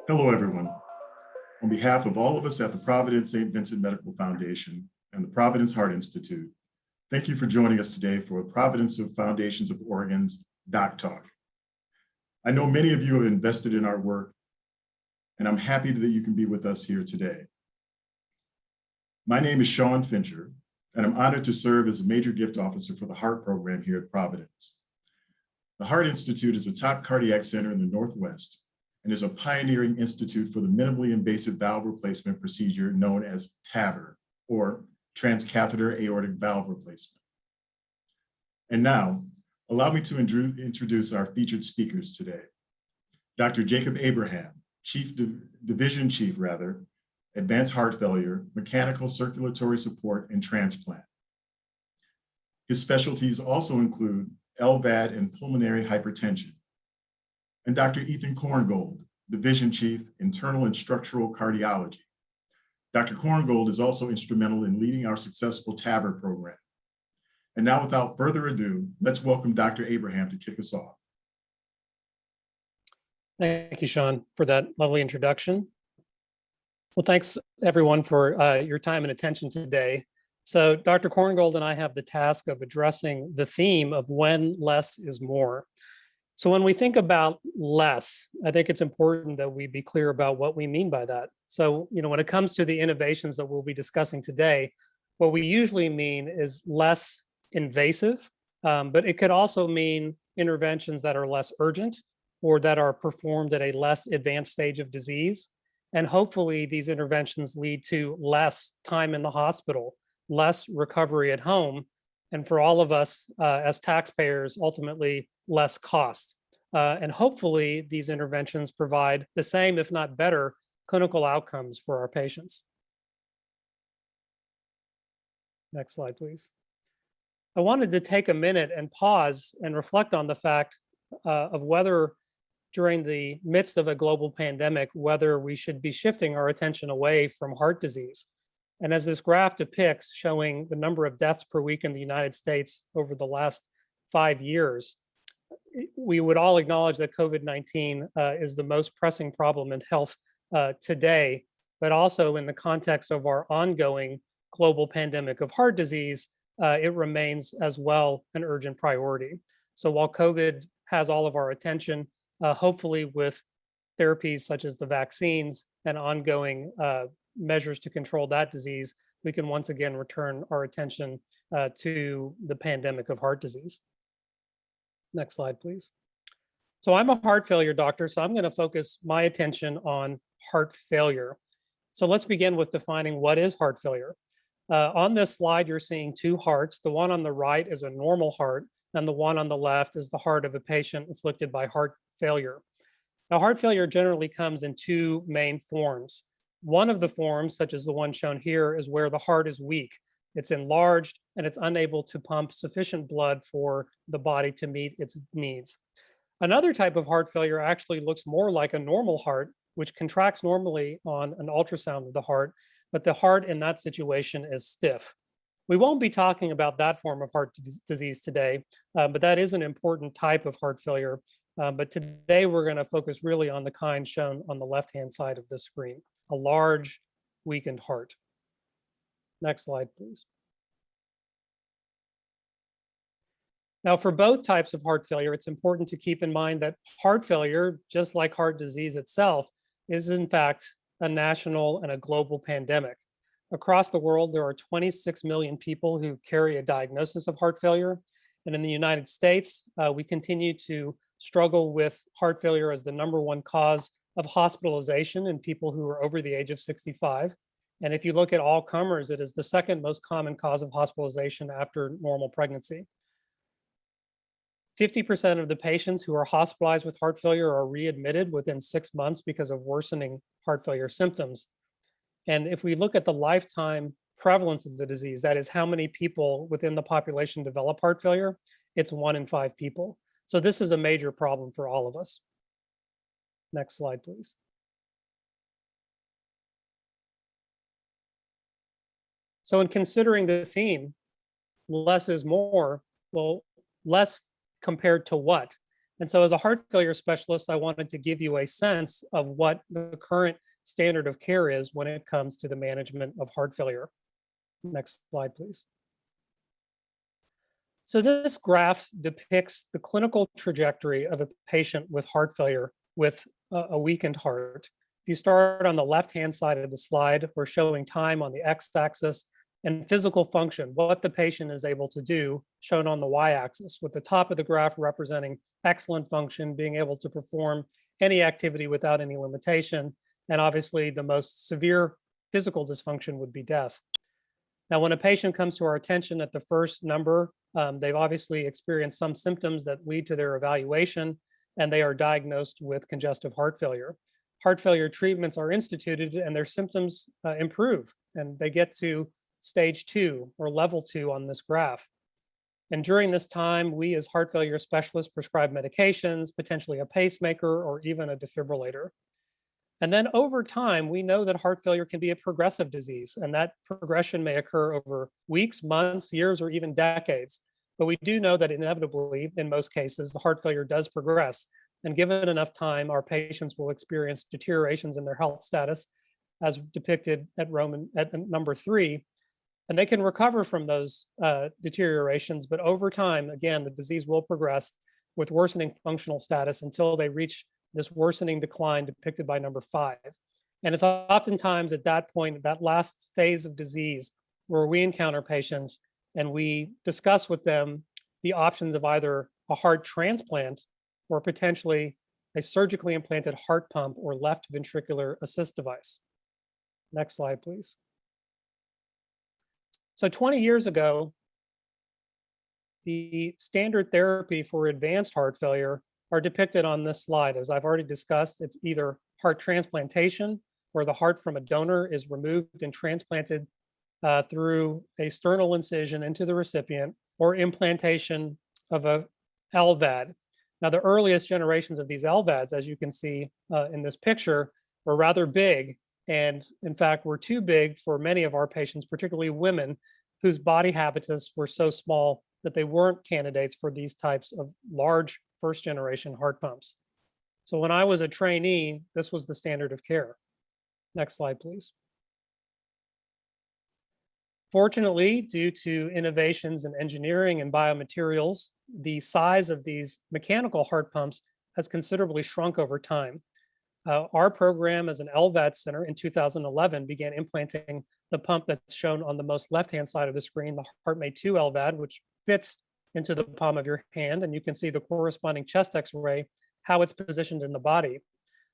Hello, everyone. On behalf of all of us at the Providence St. Vincent Medical Foundation and the Providence Heart Institute, thank you for joining us today for Providence of Foundations of Oregon's DocTalk. I know many of you have invested in our work, and I'm happy that you can be with us here today. My name is Sean Fincher, and I'm honored to serve as a major gift officer for the heart program here at Providence. The Heart Institute is a top cardiac center in the Northwest and is a pioneering institute for the minimally invasive valve replacement procedure known as TAVR, or transcatheter aortic valve replacement. And now, allow me to introduce our featured speakers today. Dr. Jacob Abraham, Division Chief, Advanced Heart Failure, Mechanical Circulatory Support, and Transplant. His specialties also include LVAD and pulmonary hypertension. And Dr. Ethan Korngold, Division Chief, Internal and Structural Cardiology. Dr. Korngold is also instrumental in leading our successful TAVR program. And now, without further ado, let's welcome Dr. Abraham to kick us off. Thank you, Sean, for that lovely introduction. Well, thanks everyone for your time and attention today. So Dr. Korngold and I have the task of addressing the theme of when less is more. So when we think about less, I think it's important that we be clear about what we mean by that. So, when it comes to the innovations that we'll be discussing today, what we usually mean is less invasive, but it could also mean interventions that are less urgent or that are performed at a less advanced stage of disease. And hopefully these interventions lead to less time in the hospital, less recovery at home, and for all of us as taxpayers, ultimately less cost. And hopefully these interventions provide the same, if not better, clinical outcomes for our patients. Next slide, please. I wanted to take a minute and pause and reflect on the fact of whether during the midst of a global pandemic, whether we should be shifting our attention away from heart disease. And as this graph depicts, showing the number of deaths per week in the United States over the last 5 years, we would all acknowledge that COVID-19 is the most pressing problem in health today, but also in the context of our ongoing global pandemic of heart disease, it remains as well an urgent priority. So while COVID has all of our attention, hopefully with therapies such as the vaccines and ongoing measures to control that disease, we can once again return our attention to the pandemic of heart disease. Next slide, please. So I'm a heart failure doctor, so I'm going to focus my attention on heart failure. So let's begin with defining what is heart failure. On this slide, you're seeing two hearts. The one on the right is a normal heart, and the one on the left is the heart of a patient afflicted by heart failure. Now, heart failure generally comes in two main forms. One of the forms, such as the one shown here, is where the heart is weak. It's enlarged and it's unable to pump sufficient blood for the body to meet its needs. Another type of heart failure actually looks more like a normal heart, which contracts normally on an ultrasound of the heart, but the heart in that situation is stiff. We won't be talking about that form of heart disease today, but that is an important type of heart failure. But today we're going to focus really on the kind shown on the left-hand side of the screen, a large, weakened heart. Next slide, please. Now, for both types of heart failure, it's important to keep in mind that heart failure, just like heart disease itself, is in fact a national and a global pandemic. Across the world, there are 26 million people who carry a diagnosis of heart failure. And in the United States, we continue to struggle with heart failure as the #1 cause of hospitalization in people who are over the age of 65. And if you look at all comers, it is the second most common cause of hospitalization after normal pregnancy. 50% of the patients who are hospitalized with heart failure are readmitted within 6 months because of worsening heart failure symptoms. And if we look at the lifetime prevalence of the disease, that is how many people within the population develop heart failure, it's 1 in 5 people. So this is a major problem for all of us. Next slide, please. So in considering the theme, less is more, well, less compared to what? And so as a heart failure specialist, I wanted to give you a sense of what the current standard of care is when it comes to the management of heart failure. Next slide, please. So this graph depicts the clinical trajectory of a patient with heart failure with a weakened heart. If you start on the left-hand side of the slide, we're showing time on the x-axis and physical function, what the patient is able to do, shown on the y-axis, with the top of the graph representing excellent function, being able to perform any activity without any limitation. And obviously, the most severe physical dysfunction would be death. Now, when a patient comes to our attention at the first number, they've obviously experienced some symptoms that lead to their evaluation, and they are diagnosed with congestive heart failure. Heart failure treatments are instituted and their symptoms improve, and they get to stage 2 or level 2 on this graph. And during this time, we as heart failure specialists prescribe medications, potentially a pacemaker or even a defibrillator. And then over time, we know that heart failure can be a progressive disease, and that progression may occur over weeks, months, years, or even decades. But we do know that inevitably, in most cases, the heart failure does progress. And given enough time, our patients will experience deteriorations in their health status, as depicted at number 3. And they can recover from those deteriorations, but over time, again, the disease will progress with worsening functional status until they reach this worsening decline depicted by number 5. And it's oftentimes at that point, that last phase of disease, where we encounter patients and we discuss with them the options of either a heart transplant or potentially a surgically implanted heart pump or left ventricular assist device. Next slide, please. So 20 years ago, the standard therapy for advanced heart failure are depicted on this slide. As I've already discussed, it's either heart transplantation, where the heart from a donor is removed and transplanted through a sternal incision into the recipient, or implantation of a LVAD. Now, the earliest generations of these LVADs, as you can see in this picture, were rather big, and in fact were too big for many of our patients, particularly women, whose body habitus were so small that they weren't candidates for these types of large first-generation heart pumps. So when I was a trainee, this was the standard of care. Next slide, please. Fortunately, due to innovations in engineering and biomaterials, the size of these mechanical heart pumps has considerably shrunk over time. Our program as an LVAD center in 2011 began implanting the pump that's shown on the most left-hand side of the screen, the HeartMate 2 LVAD, which fits into the palm of your hand, and you can see the corresponding chest X-ray, how it's positioned in the body.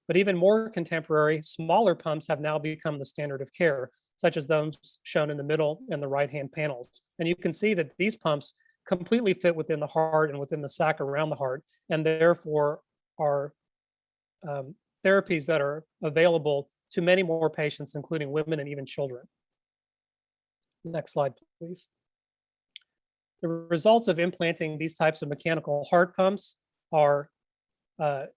But even more contemporary, smaller pumps have now become the standard of care, such as those shown in the middle and the right-hand panels. And you can see that these pumps completely fit within the heart and within the sac around the heart, and therefore are therapies that are available to many more patients, including women and even children. Next slide, please. The results of implanting these types of mechanical heart pumps are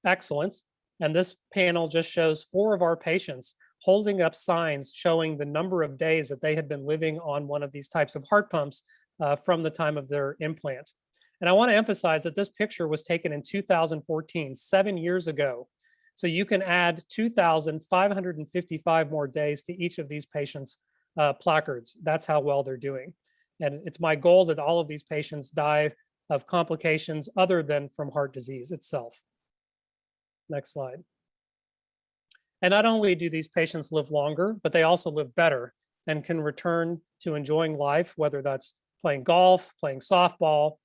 excellent. And this panel just shows 4 of our patients holding up signs showing the number of days that they had been living on one of these types of heart pumps from the time of their implant. And I want to emphasize that this picture was taken in 2014, 7 years ago. So you can add 2,555 more days to each of these patients' placards. That's how well they're doing. And it's my goal that all of these patients die of complications other than from heart disease itself. Next slide. And not only do these patients live longer, but they also live better and can return to enjoying life, whether that's playing golf, playing softball,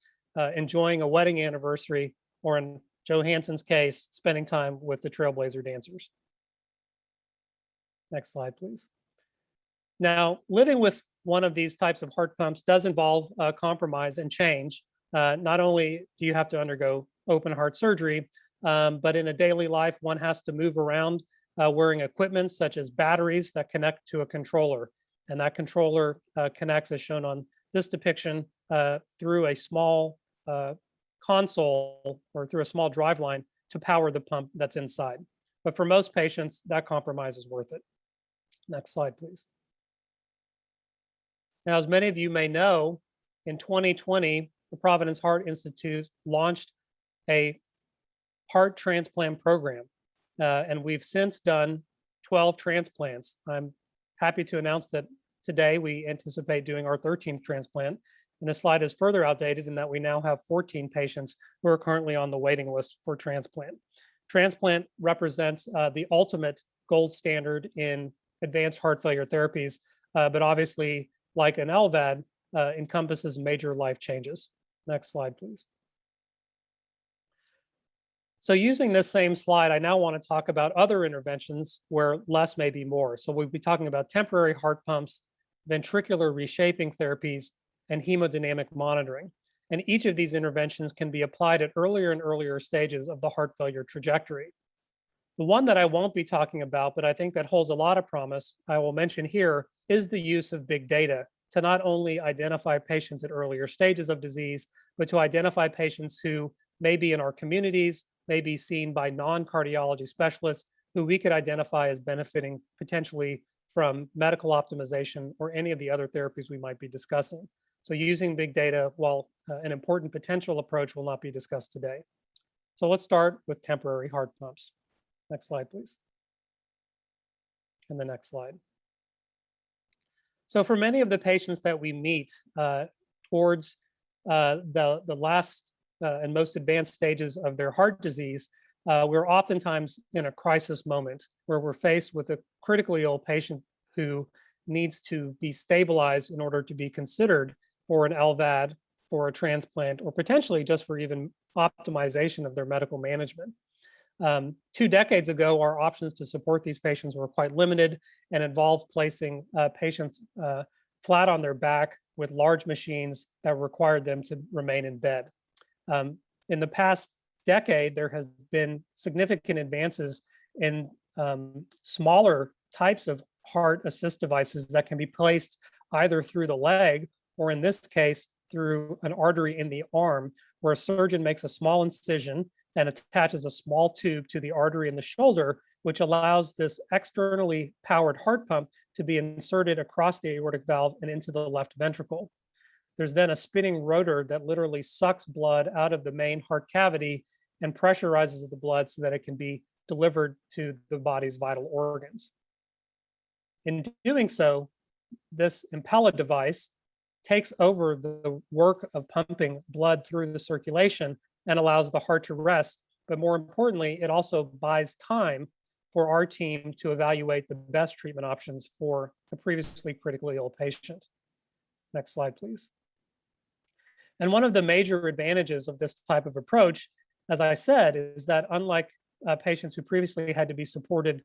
enjoying a wedding anniversary, or in Joe Hansen's case, spending time with the Trailblazer dancers. Next slide, please. Now, living with one of these types of heart pumps does involve compromise and change. Not only do you have to undergo open heart surgery, but in a daily life, one has to move around wearing equipment such as batteries that connect to a controller. And that controller connects, as shown on this depiction, through a small console or through a small drive line to power the pump that's inside. But for most patients, that compromise is worth it. Next slide, please. Now, as many of you may know, in 2020, the Providence Heart Institute launched a heart transplant program. And we've since done 12 transplants. I'm happy to announce that today we anticipate doing our 13th transplant. And this slide is further outdated in that we now have 14 patients who are currently on the waiting list for transplant. Transplant represents the ultimate gold standard in advanced heart failure therapies, but obviously, like an LVAD, encompasses major life changes. Next slide, please. So using this same slide, I now want to talk about other interventions where less may be more. So we'll be talking about temporary heart pumps, ventricular reshaping therapies, and hemodynamic monitoring. And each of these interventions can be applied at earlier and earlier stages of the heart failure trajectory. The one that I won't be talking about, but I think that holds a lot of promise, I will mention here, is the use of big data to not only identify patients at earlier stages of disease, but to identify patients who may be in our communities, may be seen by non-cardiology specialists who we could identify as benefiting potentially from medical optimization or any of the other therapies we might be discussing. So using big data, while an important potential approach, will not be discussed today. So let's start with temporary heart pumps. Next slide, please. And the next slide. So for many of the patients that we meet towards the last and most advanced stages of their heart disease, we're oftentimes in a crisis moment where we're faced with a critically ill patient who needs to be stabilized in order to be considered for an LVAD, for a transplant, or potentially just for even optimization of their medical management. 2 decades ago, our options to support these patients were quite limited and involved placing patients flat on their back with large machines that required them to remain in bed. In the past decade, there has been significant advances in smaller types of heart assist devices that can be placed either through the leg or, in this case, through an artery in the arm, where a surgeon makes a small incision and attaches a small tube to the artery in the shoulder, which allows this externally powered heart pump to be inserted across the aortic valve and into the left ventricle. There's then a spinning rotor that literally sucks blood out of the main heart cavity and pressurizes the blood so that it can be delivered to the body's vital organs. In doing so, this Impella device takes over the work of pumping blood through the circulation and allows the heart to rest. But more importantly, it also buys time for our team to evaluate the best treatment options for a previously critically ill patient. Next slide, please. And one of the major advantages of this type of approach, as I said, is that unlike patients who previously had to be supported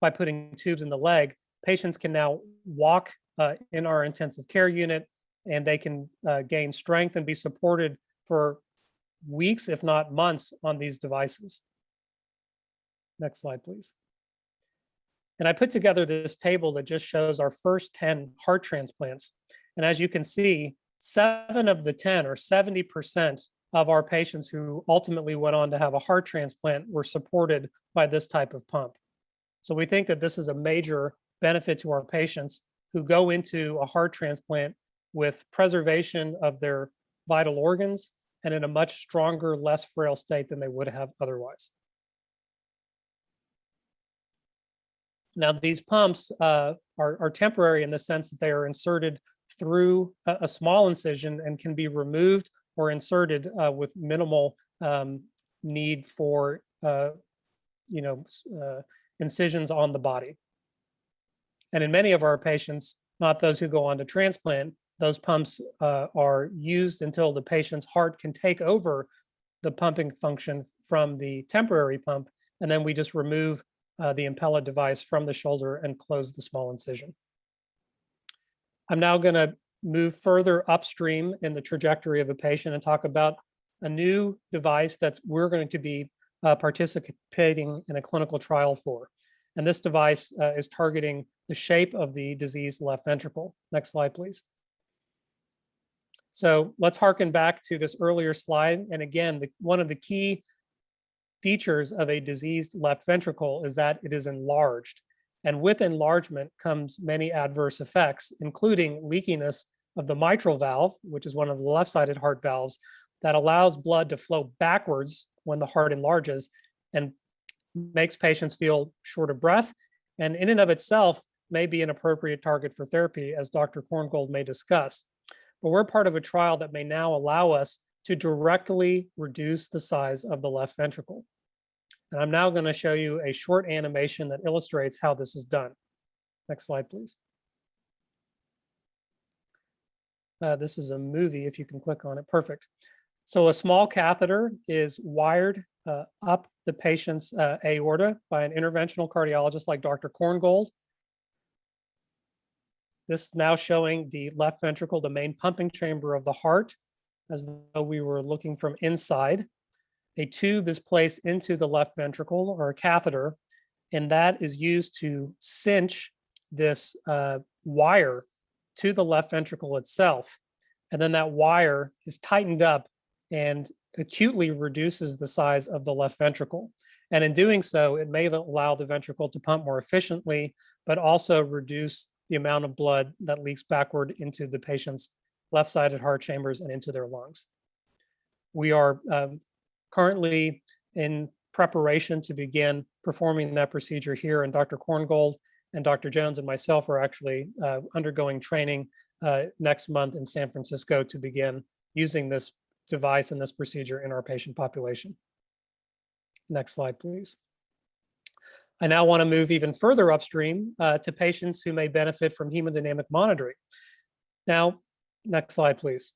by putting tubes in the leg, patients can now walk in our intensive care unit, and they can gain strength and be supported for weeks, if not months, on these devices. Next slide, please. And I put together this table that just shows our first 10 heart transplants. And as you can see, 7 of the 10, or 70% of our patients who ultimately went on to have a heart transplant, were supported by this type of pump. So we think that this is a major benefit to our patients who go into a heart transplant with preservation of their vital organs and in a much stronger, less frail state than they would have otherwise. Now, these pumps are temporary in the sense that they are inserted through a small incision and can be removed or inserted with minimal need for incisions on the body. And in many of our patients, not those who go on to transplant, those pumps are used until the patient's heart can take over the pumping function from the temporary pump, and then we just remove the Impella device from the shoulder and close the small incision. I'm now going to move further upstream in the trajectory of a patient and talk about a new device that we're going to be participating in a clinical trial for. And this device is targeting the shape of the diseased left ventricle. Next slide, please. So let's harken back to this earlier slide. And again, one of the key features of a diseased left ventricle is that it is enlarged. And with enlargement comes many adverse effects, including leakiness of the mitral valve, which is one of the left-sided heart valves, that allows blood to flow backwards when the heart enlarges and makes patients feel short of breath, and in and of itself may be an appropriate target for therapy, as Dr. Korngold may discuss. But we're part of a trial that may now allow us to directly reduce the size of the left ventricle. And I'm now going to show you a short animation that illustrates how this is done. Next slide, please. This is a movie, if you can click on it. Perfect. So a small catheter is wired up the patient's aorta by an interventional cardiologist like Dr. Korngold. This is now showing the left ventricle, the main pumping chamber of the heart, as though we were looking from inside. A tube is placed into the left ventricle, or a catheter, and that is used to cinch this wire to the left ventricle itself. And then that wire is tightened up and acutely reduces the size of the left ventricle. And in doing so, it may allow the ventricle to pump more efficiently, but also reduce the amount of blood that leaks backward into the patient's left-sided heart chambers and into their lungs. We are currently in preparation to begin performing that procedure here, and Dr. Korngold and Dr. Jones and myself are actually undergoing training next month in San Francisco to begin using this device and this procedure in our patient population. Next slide, please. I now want to move even further upstream to patients who may benefit from hemodynamic monitoring. Now, next slide, please.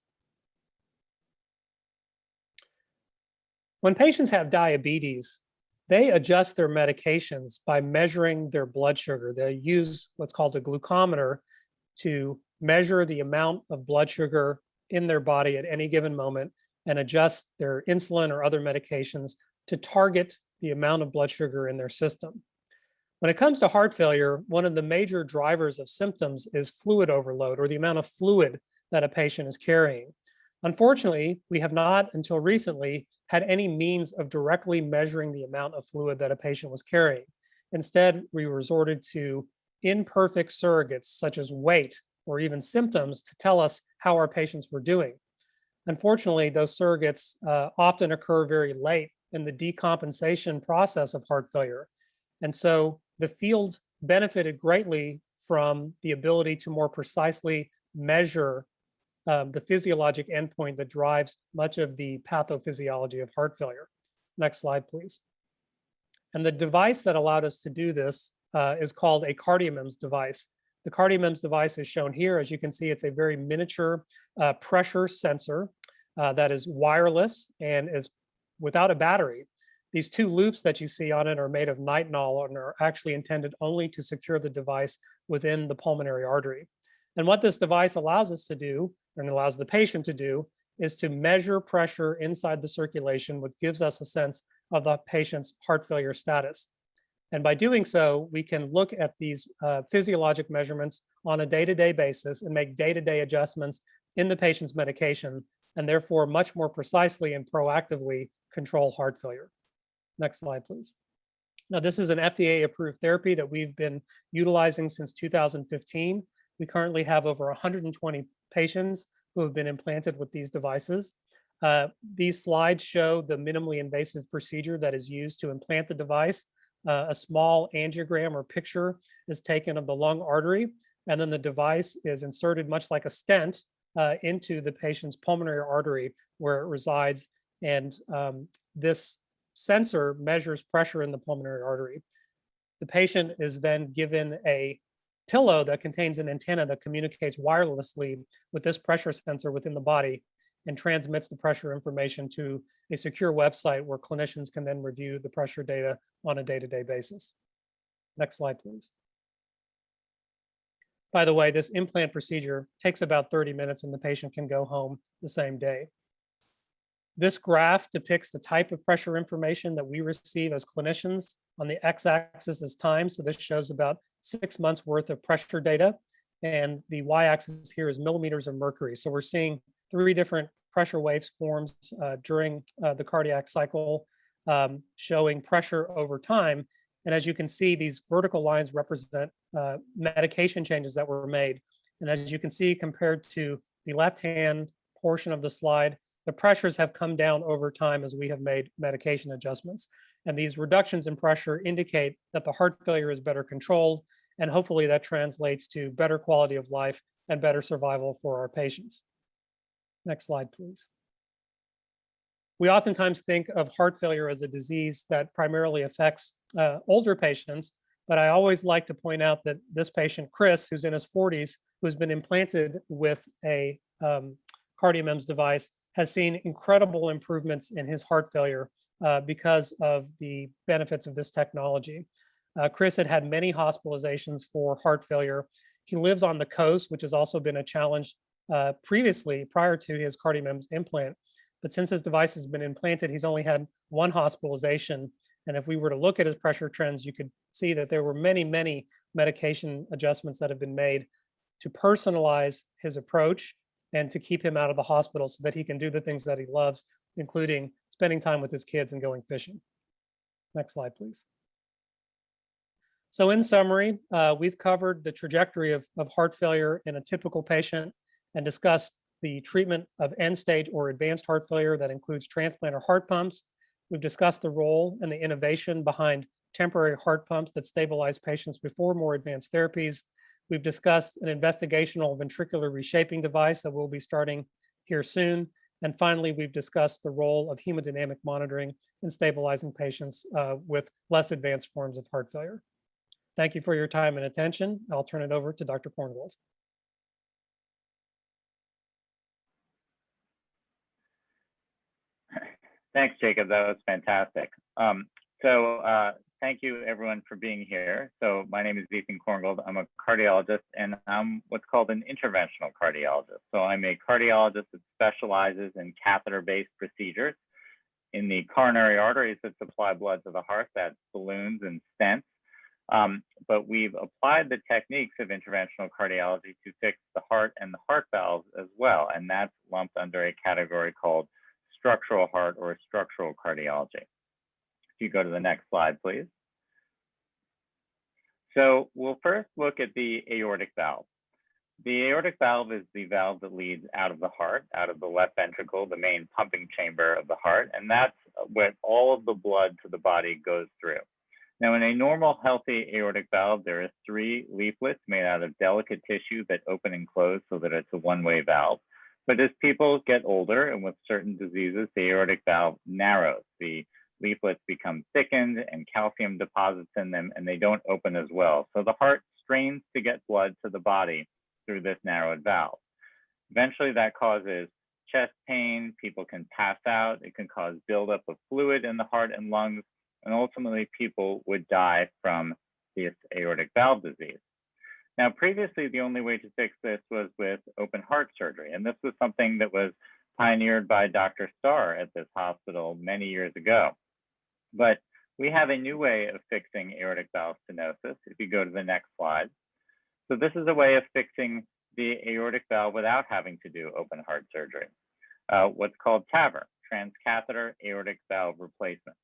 When patients have diabetes, they adjust their medications by measuring their blood sugar. They use what's called a glucometer to measure the amount of blood sugar in their body at any given moment and adjust their insulin or other medications to target the amount of blood sugar in their system. When it comes to heart failure, one of the major drivers of symptoms is fluid overload, or the amount of fluid that a patient is carrying. Unfortunately, we have not until recently had any means of directly measuring the amount of fluid that a patient was carrying. Instead, we resorted to imperfect surrogates such as weight or even symptoms to tell us how our patients were doing. Unfortunately, those surrogates often occur very late in the decompensation process of heart failure. And so the field benefited greatly from the ability to more precisely measure the physiologic endpoint that drives much of the pathophysiology of heart failure. Next slide, please. And the device that allowed us to do this is called a CardioMEMS device. The CardioMEMS device is shown here. As you can see, it's a very miniature pressure sensor that is wireless and is without a battery. These two loops that you see on it are made of nitinol and are actually intended only to secure the device within the pulmonary artery. And what this device allows us to do, and allows the patient to do, is to measure pressure inside the circulation, which gives us a sense of the patient's heart failure status. And by doing so, we can look at these physiologic measurements on a day-to-day basis and make day-to-day adjustments in the patient's medication, and therefore much more precisely and proactively control heart failure. Next slide, please. Now, this is an FDA-approved therapy that we've been utilizing since 2015. We currently have over 120 patients who have been implanted with these devices. These slides show the minimally invasive procedure that is used to implant the device. A small angiogram or picture is taken of the lung artery, and then the device is inserted much like a stent into the patient's pulmonary artery where it resides. And this sensor measures pressure in the pulmonary artery. The patient is then given a pillow that contains an antenna that communicates wirelessly with this pressure sensor within the body and transmits the pressure information to a secure website where clinicians can then review the pressure data on a day-to-day basis. Next slide, please. By the way, this implant procedure takes about 30 minutes and the patient can go home the same day. This graph depicts the type of pressure information that we receive as clinicians. On the x-axis is time, so this shows about 6 months worth of pressure data, and the y-axis here is millimeters of mercury. So we're seeing 3 different pressure waveforms during the cardiac cycle, showing pressure over time. And as you can see, these vertical lines represent medication changes that were made. And as you can see, compared to the left-hand portion of the slide, the pressures have come down over time as we have made medication adjustments. And these reductions in pressure indicate that the heart failure is better controlled, and hopefully that translates to better quality of life and better survival for our patients. Next slide, please. We oftentimes think of heart failure as a disease that primarily affects older patients, but I always like to point out that this patient, Chris, who's in his 40s, who's been implanted with a CardioMEMS device, has seen incredible improvements in his heart failure because of the benefits of this technology. Chris had had many hospitalizations for heart failure. He lives on the coast, which has also been a challenge previously, prior to his CardioMEMS implant. But since his device has been implanted, he's only had one hospitalization. And if we were to look at his pressure trends, you could see that there were many, many medication adjustments that have been made to personalize his approach and to keep him out of the hospital so that he can do the things that he loves, including spending time with his kids and going fishing. Next slide, please. So in summary, we've covered the trajectory of heart failure in a typical patient and discussed the treatment of end-stage or advanced heart failure that includes transplant or heart pumps. We've discussed the role and the innovation behind temporary heart pumps that stabilize patients before more advanced therapies. We've discussed an investigational ventricular reshaping device that we'll be starting here soon. And finally, we've discussed the role of hemodynamic monitoring in stabilizing patients with less advanced forms of heart failure. Thank you for your time and attention. I'll turn it over to Dr. Korngold. Thanks, Jacob. That was fantastic. Thank you, everyone, for being here. So my name is Ethan Korngold. I'm a cardiologist, and I'm what's called an interventional cardiologist. So I'm a cardiologist that specializes in catheter-based procedures in the coronary arteries that supply blood to the heart, that's balloons and stents. But we've applied the techniques of interventional cardiology to fix the heart and the heart valves as well, and that's lumped under a category called structural heart or structural cardiology. If you go to the next slide, please. So we'll first look at the aortic valve. The aortic valve is the valve that leads out of the heart, out of the left ventricle, the main pumping chamber of the heart, and that's where all of the blood to the body goes through. Now, in a normal, healthy aortic valve, there are 3 leaflets made out of delicate tissue that open and close so that it's a one-way valve. But as people get older and with certain diseases, the aortic valve narrows. The leaflets become thickened and calcium deposits in them, and they don't open as well. So the heart strains to get blood to the body through this narrowed valve. Eventually, that causes chest pain. People can pass out. It can cause buildup of fluid in the heart and lungs. And ultimately, people would die from this aortic valve disease. Now, previously, the only way to fix this was with open heart surgery. And this was something that was pioneered by Dr. Starr at this hospital many years ago. But we have a new way of fixing aortic valve stenosis. If you go to the next slide. So this is a way of fixing the aortic valve without having to do open heart surgery. What's called TAVR, transcatheter aortic valve replacement.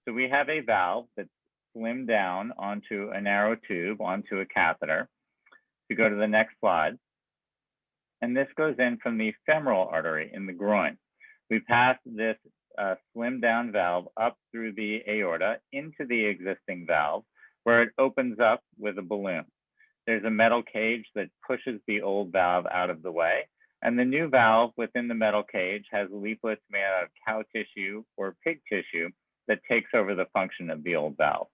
So we have a valve that's slimmed down onto a narrow tube, onto a catheter. If you go to the next slide, and this goes in from the femoral artery in the groin. We pass this slimmed down valve up through the aorta into the existing valve, where it opens up with a balloon. There's a metal cage that pushes the old valve out of the way, and the new valve within the metal cage has leaflets made out of cow tissue or pig tissue that takes over the function of the old valve.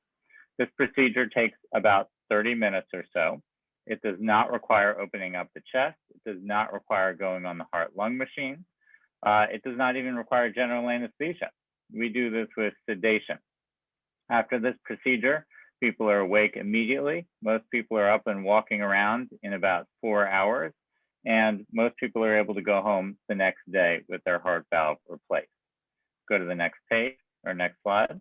This procedure takes about 30 minutes or so. It does not require opening up the chest. It does not require going on the heart-lung machine. It does not even require general anesthesia. We do this with sedation. After this procedure, people are awake immediately. Most people are up and walking around in about 4 hours, and most people are able to go home the next day with their heart valve replaced. Go to the next page or next slide.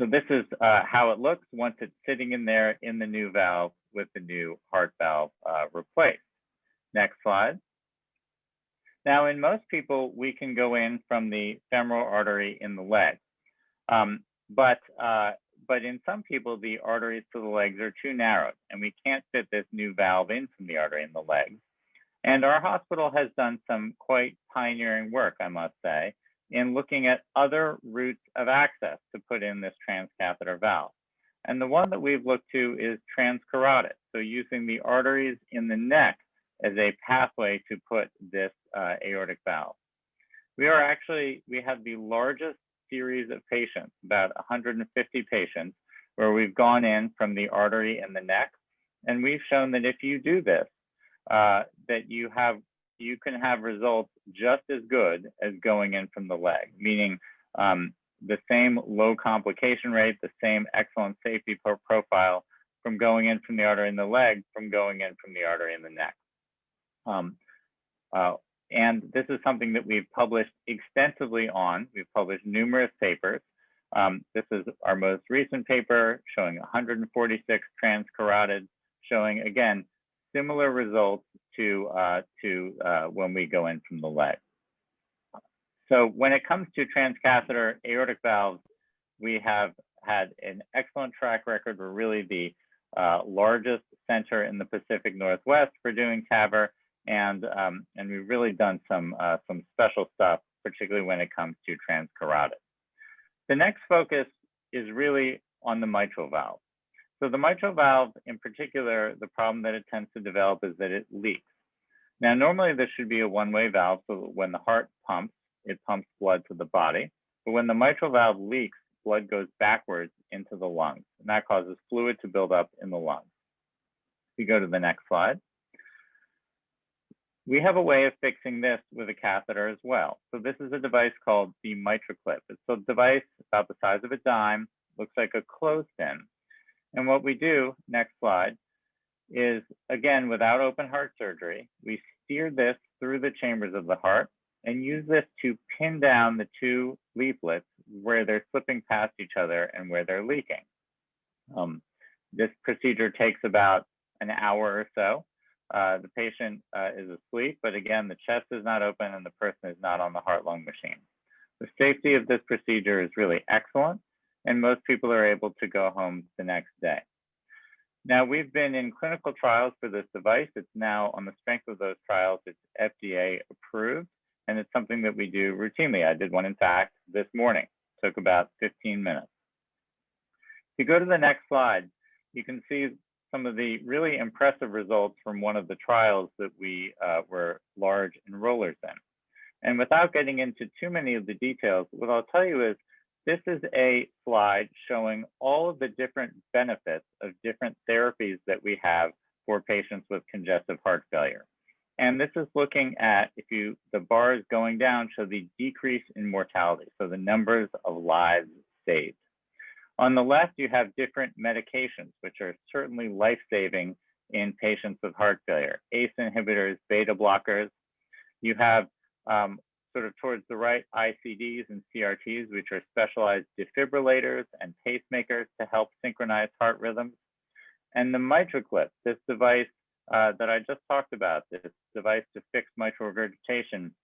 So this is how it looks once it's sitting in there in the new valve with the new heart valve replaced. Next slide. Now, in most people, we can go in from the femoral artery in the leg. But in some people, the arteries to the legs are too narrow, and we can't fit this new valve in from the artery in the legs. And our hospital has done some quite pioneering work, I must say, in looking at other routes of access to put in this transcatheter valve. And the one that we've looked to is transcarotid, so using the arteries in the neck as a pathway to put this aortic valve. We have the largest series of patients, about 150 patients, where we've gone in from the artery in the neck. And we've shown that if you do this, that you can have results just as good as going in from the leg, meaning the same low complication rate, the same excellent safety profile from going in from the artery in the leg, from going in from the artery in the neck. And this is something that we've published extensively on. We've published numerous papers. This is our most recent paper showing 146 transcarotids, showing, again, similar results to when we go in from the leg. So when it comes to transcatheter aortic valves, we have had an excellent track record. We're really the largest center in the Pacific Northwest for doing TAVR, and we've really done some special stuff, particularly when it comes to transcarotid. The next focus is really on the mitral valve. So the mitral valve in particular, the problem that it tends to develop is that it leaks. Now, normally this should be a one-way valve, so that when the heart pumps, it pumps blood to the body. But when the mitral valve leaks, blood goes backwards into the lungs, and that causes fluid to build up in the lungs. If you go to the next slide. We have a way of fixing this with a catheter as well. So this is a device called the MitraClip. It's a device about the size of a dime, looks like a clothespin. And what we do, next slide, is, again, without open heart surgery, we steer this through the chambers of the heart and use this to pin down the two leaflets where they're slipping past each other and where they're leaking. This procedure takes about an hour or so. The patient is asleep, but again, the chest is not open and the person is not on the heart-lung machine. The safety of this procedure is really excellent, and most people are able to go home the next day. Now, we've been in clinical trials for this device. It's now, on the strength of those trials, it's FDA approved, and it's something that we do routinely. I did one, in fact, this morning. It took about 15 minutes. If you go to the next slide, you can see some of the really impressive results from one of the trials that we were large enrollers in. And without getting into too many of the details, what I'll tell you is this is a slide showing all of the different benefits of different therapies that we have for patients with congestive heart failure. And this is looking at, the bars going down show the decrease in mortality, so the numbers of lives saved. On the left, you have different medications, which are certainly life-saving in patients with heart failure. ACE inhibitors, beta blockers. You have sort of towards the right, ICDs and CRTs, which are specialized defibrillators and pacemakers to help synchronize heart rhythms. And the MitraClip, this device that I just talked about, this device to fix mitral regurgitation,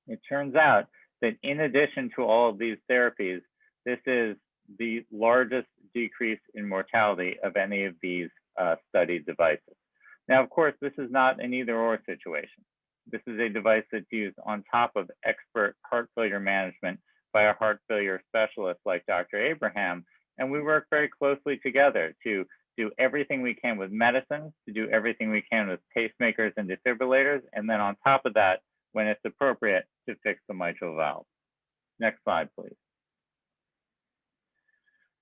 it turns out that in addition to all of these therapies, this is the largest decrease in mortality of any of these studied devices. Now, of course, this is not an either-or situation. This is a device that's used on top of expert heart failure management by a heart failure specialist like Dr. Abraham, and we work very closely together to do everything we can with medicines, to do everything we can with pacemakers and defibrillators, and then on top of that, when it's appropriate, to fix the mitral valve. Next slide, please.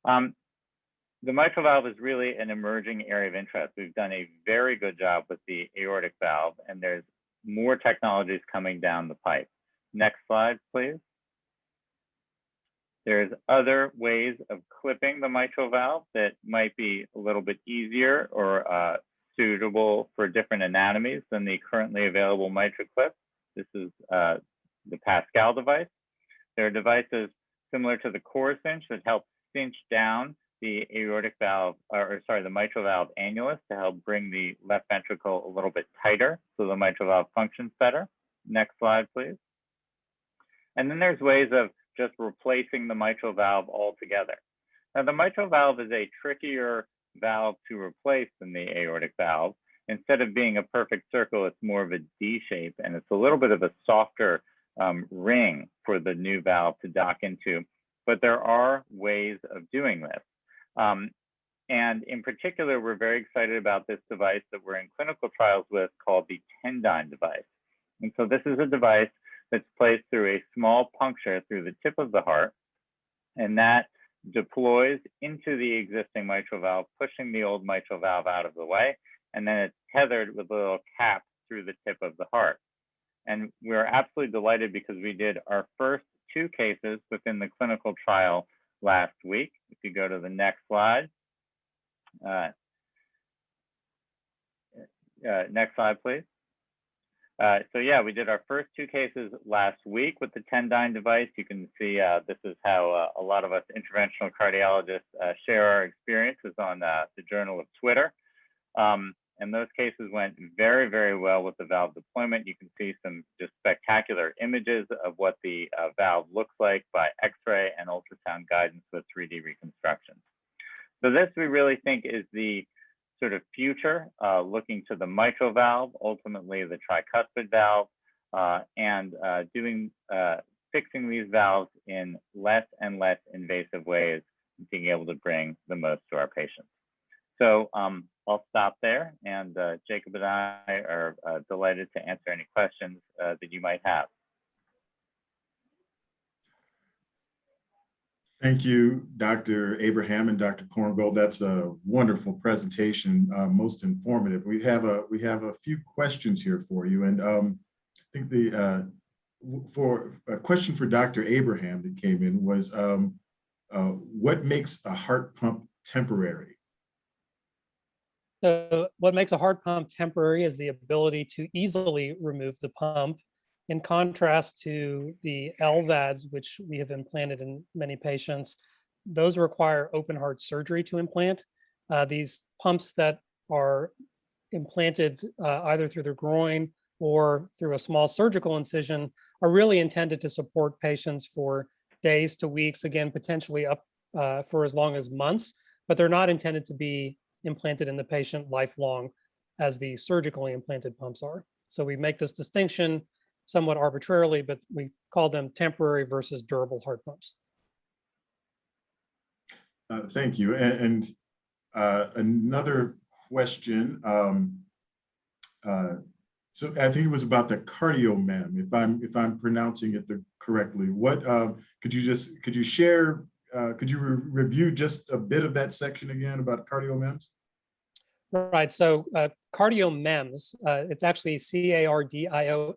The mitral valve is really an emerging area of interest. We've done a very good job with the aortic valve, and there's more technologies coming down the pipe. Next slide, please. There's other ways of clipping the mitral valve that might be a little bit easier or suitable for different anatomies than the currently available MitraClip. This is the Pascal device. There are devices similar to the core cinch that help cinch down the aortic valve, the mitral valve annulus to help bring the left ventricle a little bit tighter so the mitral valve functions better. Next slide, please. And then there's ways of just replacing the mitral valve altogether. Now, the mitral valve is a trickier valve to replace than the aortic valve instead of being a perfect circle, it's more of a D shape, and it's a little bit of a softer ring for the new valve to dock into. But there are ways of doing this. And in particular, we're very excited about this device that we're in clinical trials with called the Tendyne device. And so this is a device that's placed through a small puncture through the tip of the heart, and that deploys into the existing mitral valve, pushing the old mitral valve out of the way, and then it's tethered with a little cap through the tip of the heart. And we're absolutely delighted because we did our first 2 cases within the clinical trial last week. If you go to the next slide. Next slide, please. So yeah, we did our first 2 cases last week with the Tendyne device. You can see this is how a lot of us interventional cardiologists share our experiences on the Journal of Twitter. And those cases went very, very well with the valve deployment. You can see some just spectacular images of what the valve looks like by X-ray and ultrasound guidance with 3D reconstructions. So this we really think is the sort of future, looking to the mitral valve, ultimately the tricuspid valve, and fixing these valves in less and less invasive ways, being able to bring the most to our patients. So I'll stop there, and Jacob and I are delighted to answer any questions that you might have. Thank you, Dr. Abraham and Dr. Korngold. That's a wonderful presentation, most informative. We have a few questions here for you, and I think for a question for Dr. Abraham that came in was, what makes a heart pump temporary? So what makes a heart pump temporary is the ability to easily remove the pump, in contrast to the LVADs, which we have implanted in many patients. Those require open heart surgery to implant. These pumps that are implanted either through the groin or through a small surgical incision are really intended to support patients for days to weeks, again, potentially up for as long as months, but they're not intended to be implanted in the patient lifelong as the surgically implanted pumps are. So we make this distinction somewhat arbitrarily, but we call them temporary versus durable heart pumps. Thank you. And another question. So I think it was about the CardioMEM, if I'm pronouncing it correctly. What could you share? Could you review just a bit of that section again about CardioMEMs? Right. So CardioMEMs, it's actually CardioMEMS.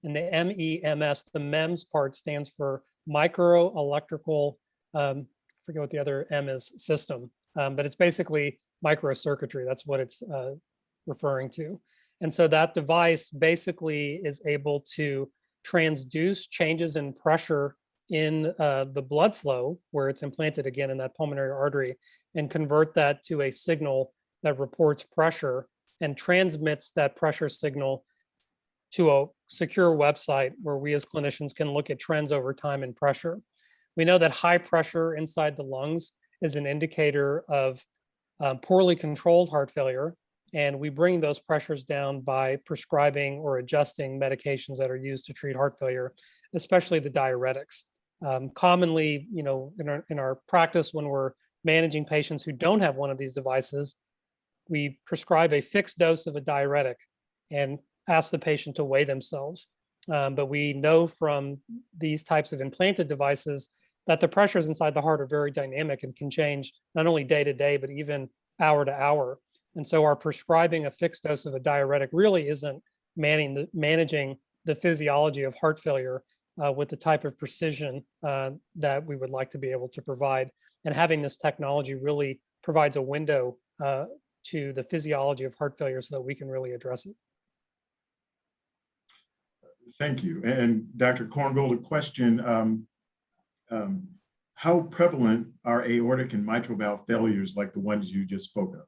And the MEMS, the MEMS part stands for micro electrical, I forget what the other M is, system, but it's basically microcircuitry. That's what it's referring to. And so that device basically is able to transduce changes in pressure in the blood flow where it's implanted again in that pulmonary artery, and convert that to a signal that reports pressure and transmits that pressure signal to a secure website where we as clinicians can look at trends over time in pressure. We know that high pressure inside the lungs is an indicator of poorly controlled heart failure, and we bring those pressures down by prescribing or adjusting medications that are used to treat heart failure, especially the diuretics. Commonly, you know, in our practice, when we're managing patients who don't have one of these devices, we prescribe a fixed dose of a diuretic and ask the patient to weigh themselves. But we know from these types of implanted devices that the pressures inside the heart are very dynamic and can change not only day to day, but even hour to hour. And so our prescribing a fixed dose of a diuretic really isn't managing the physiology of heart failure with the type of precision that we would like to be able to provide. And having this technology really provides a window to the physiology of heart failure so that we can really address it. Thank you. And Dr. Korngold, a question. How prevalent are aortic and mitral valve failures like the ones you just spoke of?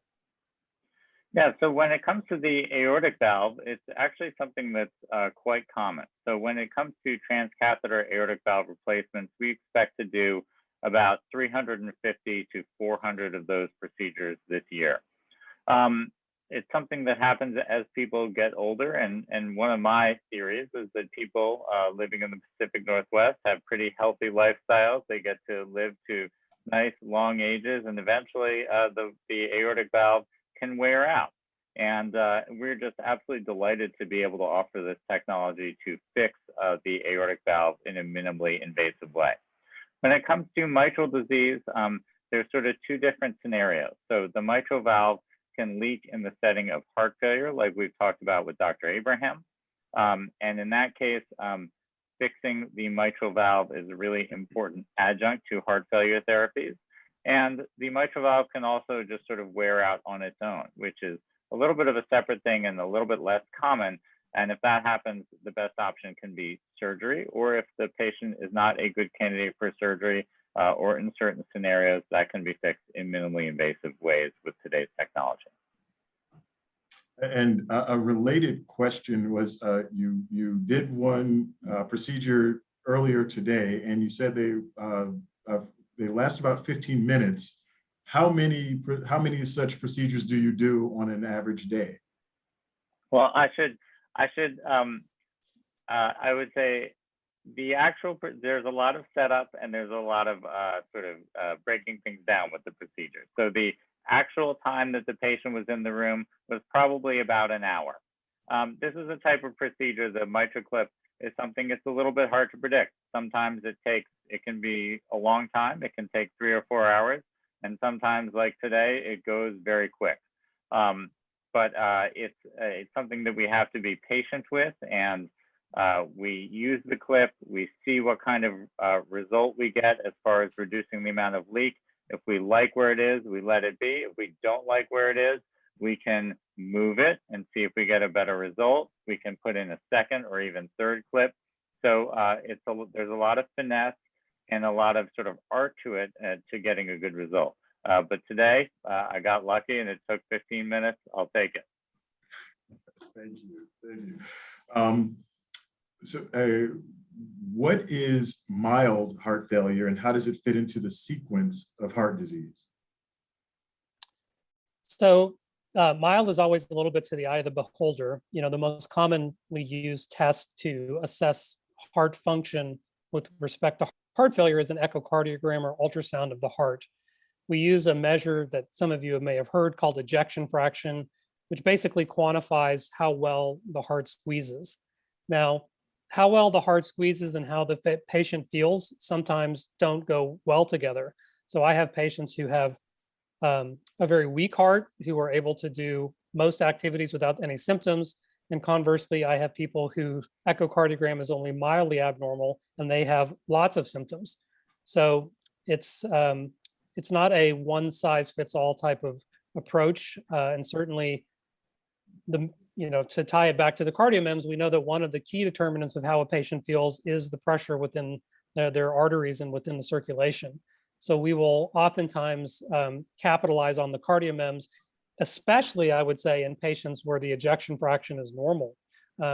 Yeah, so when it comes to the aortic valve, it's actually something that's quite common. So when it comes to transcatheter aortic valve replacements, we expect to do about 350 to 400 of those procedures this year. it's something that happens as people get older. And one of my theories is that people living in the Pacific Northwest have pretty healthy lifestyles. They get to live to nice long ages, and eventually the aortic valve can wear out. And we're just absolutely delighted to be able to offer this technology to fix the aortic valve in a minimally invasive way. When it comes to mitral disease, there's sort of two different scenarios. So the mitral valve can leak in the setting of heart failure, like we've talked about with Dr. Abraham. And in that case, fixing the mitral valve is a really important adjunct to heart failure therapies. And the mitral valve can also just sort of wear out on its own, which is a little bit of a separate thing and a little bit less common. And if that happens, the best option can be surgery, or if the patient is not a good candidate for surgery, or in certain scenarios, that can be fixed in minimally invasive ways with today's technology. And a related question was, you did one procedure earlier today, and you said they last about 15 minutes. How many such procedures do you do on an average day? Well, I would say there's a lot of setup and there's a lot of breaking things down with the procedure. So the actual time that the patient was in the room was probably about an hour. This is a type of procedure, the MitraClip is something that's a little bit hard to predict. Sometimes it can be a long time. It can take 3 or 4 hours. And sometimes, like today, it goes very quick. But it's something that we have to be patient with, and we use the clip, we see what kind of result we get as far as reducing the amount of leak. If we like where it is, we let it be. If we don't like where it is, we can move it and see if we get a better result. We can put in a second or even third clip. So there's a lot of finesse and a lot of sort of art to it to getting a good result. But today, I got lucky and it took 15 minutes. I'll take it. Thank you. Thank you. So what is mild heart failure and how does it fit into the sequence of heart disease? So mild is always a little bit to the eye of the beholder. You know, the most commonly used test to assess heart function with respect to heart failure is an echocardiogram or ultrasound of the heart. We use a measure that some of you may have heard called ejection fraction, which basically quantifies how well the heart squeezes. Now, how well the heart squeezes and how the patient feels sometimes don't go well together. So I have patients who have a very weak heart who are able to do most activities without any symptoms. And conversely, I have people whose echocardiogram is only mildly abnormal and they have lots of symptoms. So it's not a one size fits all type of approach. And certainly to tie it back to the cardiomems, we know that one of the key determinants of how a patient feels is the pressure within their arteries and within the circulation. So we will oftentimes capitalize on the cardiomems, especially I would say in patients where the ejection fraction is normal,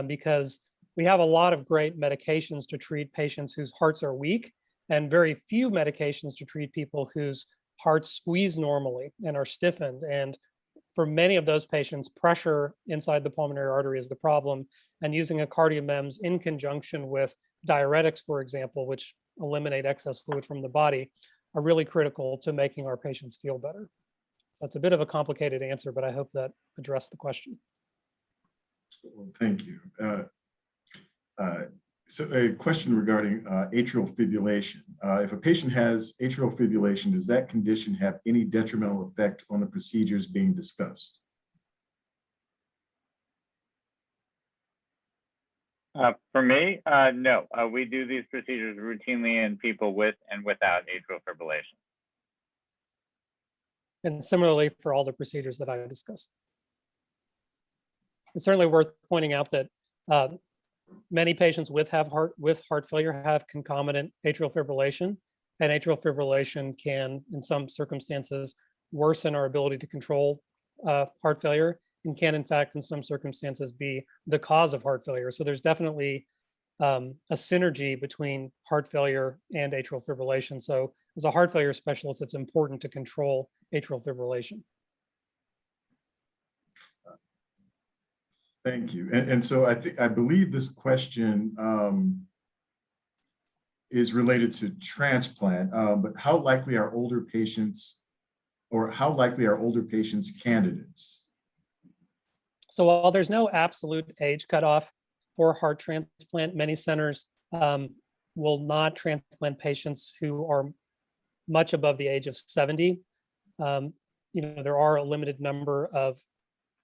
because we have a lot of great medications to treat patients whose hearts are weak and very few medications to treat people whose hearts squeeze normally and are stiffened. And for many of those patients, pressure inside the pulmonary artery is the problem. And using a cardiomems in conjunction with diuretics, for example, which eliminate excess fluid from the body, are really critical to making our patients feel better. So that's a bit of a complicated answer, but I hope that addressed the question. Well, thank you. So a question regarding atrial fibrillation. If a patient has atrial fibrillation, does that condition have any detrimental effect on the procedures being discussed? For me, no. We do these procedures routinely in people with and without atrial fibrillation. And similarly for all the procedures that I discussed. It's certainly worth pointing out that many patients with heart failure have concomitant atrial fibrillation, and atrial fibrillation can, in some circumstances, worsen our ability to control heart failure, and can, in fact, in some circumstances, be the cause of heart failure. So there's definitely a synergy between heart failure and atrial fibrillation. So as a heart failure specialist, it's important to control atrial fibrillation. Thank you. And so I believe this question is related to transplant, but how likely are older patients candidates? So while there's no absolute age cutoff for heart transplant, many centers will not transplant patients who are much above the age of 70. There are a limited number of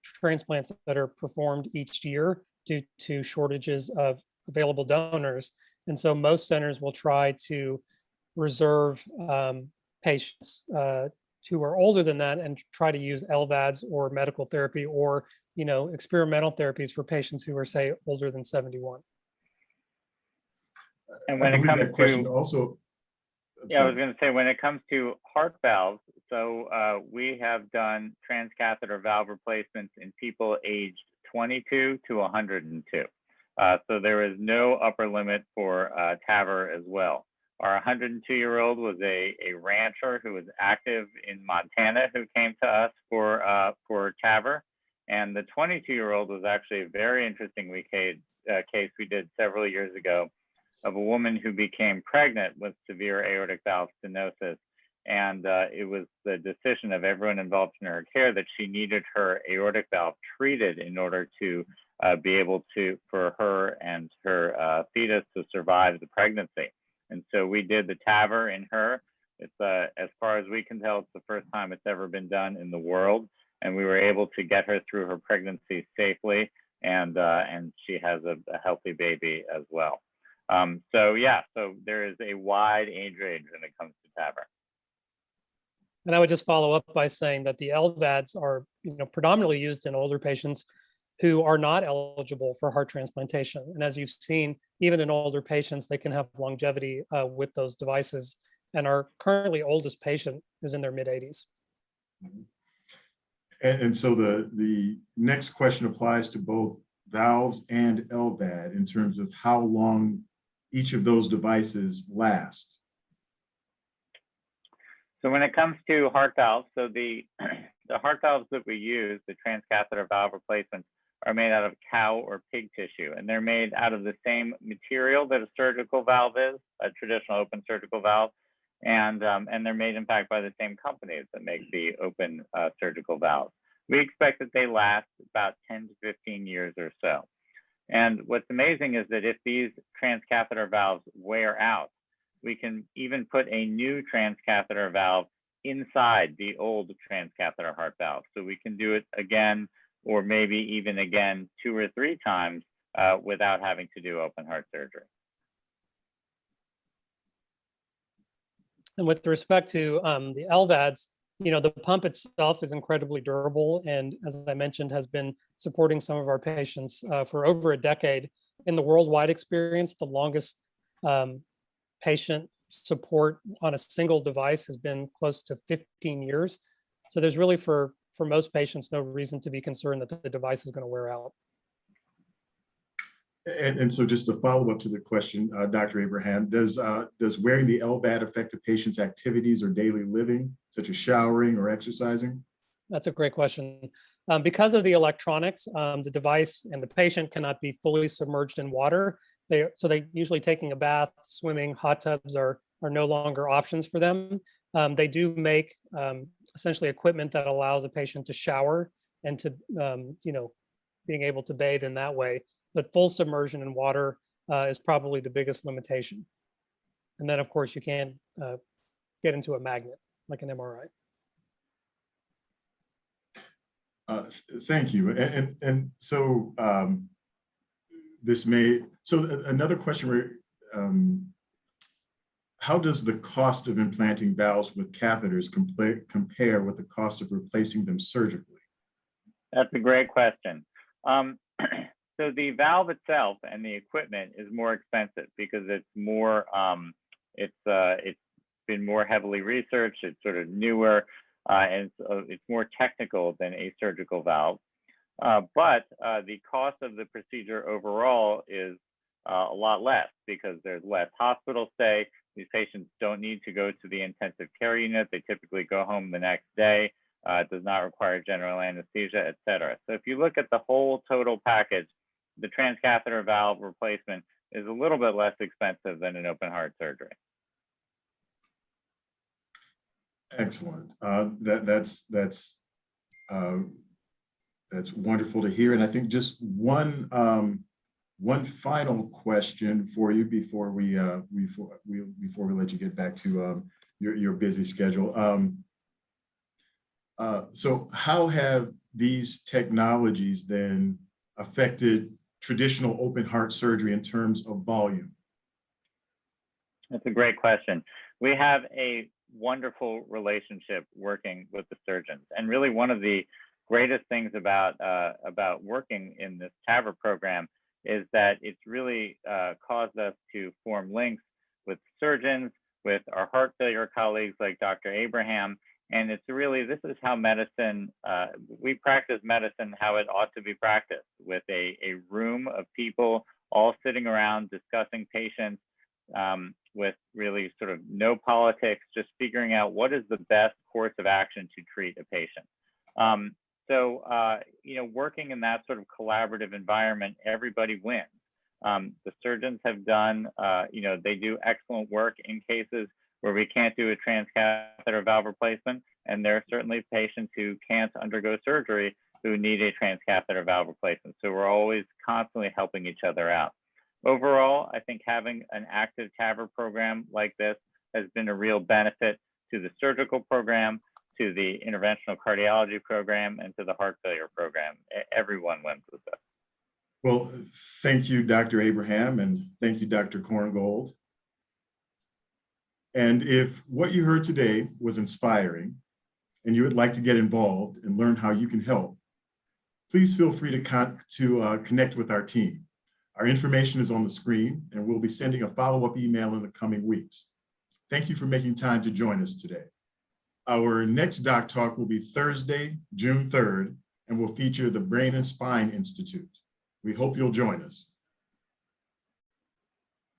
transplants that are performed each year due to shortages of available donors. And so most centers will try to reserve patients who are older than that and try to use LVADs or medical therapy or experimental therapies for patients who are, say, older than 71. And when it comes to question also, yeah, I was going to say, when it comes to heart valves, so we have done transcatheter valve replacements in people aged 22 to 102. So there is no upper limit for TAVR as well. Our 102-year-old was a rancher who was active in Montana who came to us for TAVR. And the 22-year-old was actually a very interesting case we did several years ago of a woman who became pregnant with severe aortic valve stenosis. And it was the decision of everyone involved in her care that she needed her aortic valve treated in order to be able for her and her fetus to survive the pregnancy. And so we did the TAVR in her. It's as far as we can tell, it's the first time it's ever been done in the world. And we were able to get her through her pregnancy safely, and she has a healthy baby as well. So there is a wide age range when it comes to TAVR. And I would just follow up by saying that the LVADs are predominantly used in older patients who are not eligible for heart transplantation. And as you've seen, even in older patients, they can have longevity with those devices. And our currently oldest patient is in their mid-80s. And so the next question applies to both valves and LVAD in terms of how long each of those devices last. So when it comes to heart valves, so the heart valves that we use, the transcatheter valve replacements, are made out of cow or pig tissue, and they're made out of the same material that a surgical valve is, a traditional open surgical valve, and they're made in fact by the same companies that make the open surgical valves. We expect that they last about 10 to 15 years or so. And what's amazing is that if these transcatheter valves wear out, we can even put a new transcatheter valve inside the old transcatheter heart valve. So we can do it again, or maybe even again 2 or 3 times without having to do open heart surgery. And with respect to the LVADs, the pump itself is incredibly durable, and as I mentioned, has been supporting some of our patients for over a decade. In the worldwide experience, the longest patient support on a single device has been close to 15 years. So there's really, for most patients, no reason to be concerned that the device is going to wear out. And so just to follow up to the question, Dr. Abraham, does wearing the LVAD affect a patient's activities or daily living, such as showering or exercising? That's a great question. Because of the electronics, the device and the patient cannot be fully submerged in water. So they usually taking a bath, swimming, hot tubs are no longer options for them. They do make essentially equipment that allows a patient to shower and to being able to bathe in that way. But full submersion in water is probably the biggest limitation. And then, of course, you can get into a magnet like an MRI. Thank you. And so another question, how does the cost of implanting valves with catheters compare with the cost of replacing them surgically? That's a great question. So the valve itself and the equipment is more expensive because it's more, it's been more heavily researched. It's sort of newer, and it's more technical than a surgical valve. But the cost of the procedure overall is a lot less because there's less hospital stay. These patients don't need to go to the intensive care unit. They typically go home the next day. It does not require general anesthesia, et cetera. So if you look at the whole total package, the transcatheter valve replacement is a little bit less expensive than an open heart surgery. Excellent. That's wonderful to hear. And I think just one final question for you before we let you get back to your busy schedule. So how have these technologies then affected traditional open heart surgery in terms of volume? That's a great question. We have a wonderful relationship working with the surgeons. And really one of the greatest things about working in this TAVR program is that it's really caused us to form links with surgeons, with our heart failure colleagues like Dr. Abraham. And it's really, this is how medicine, we practice medicine how it ought to be practiced, with a room of people all sitting around discussing patients, with really sort of no politics, just figuring out what is the best course of action to treat a patient. You know, working in that sort of collaborative environment, everybody wins. The surgeons have done, you know, they do excellent work in cases where we can't do a transcatheter valve replacement, and there are certainly patients who can't undergo surgery who need a transcatheter valve replacement. So we're always constantly helping each other out. Overall, I think having an active TAVR program like this has been a real benefit to the surgical program, to the interventional cardiology program, and to the heart failure program. Everyone wins with this. Well, thank you, Dr. Abraham, and thank you, Dr. Korngold. And if what you heard today was inspiring and you would like to get involved and learn how you can help, please feel free to connect with our team. Our information is on the screen, and we'll be sending a follow-up email in the coming weeks. Thank you for making time to join us today. Our next Doc Talk will be Thursday, June 3rd, and will feature the Brain and Spine Institute. We hope you'll join us.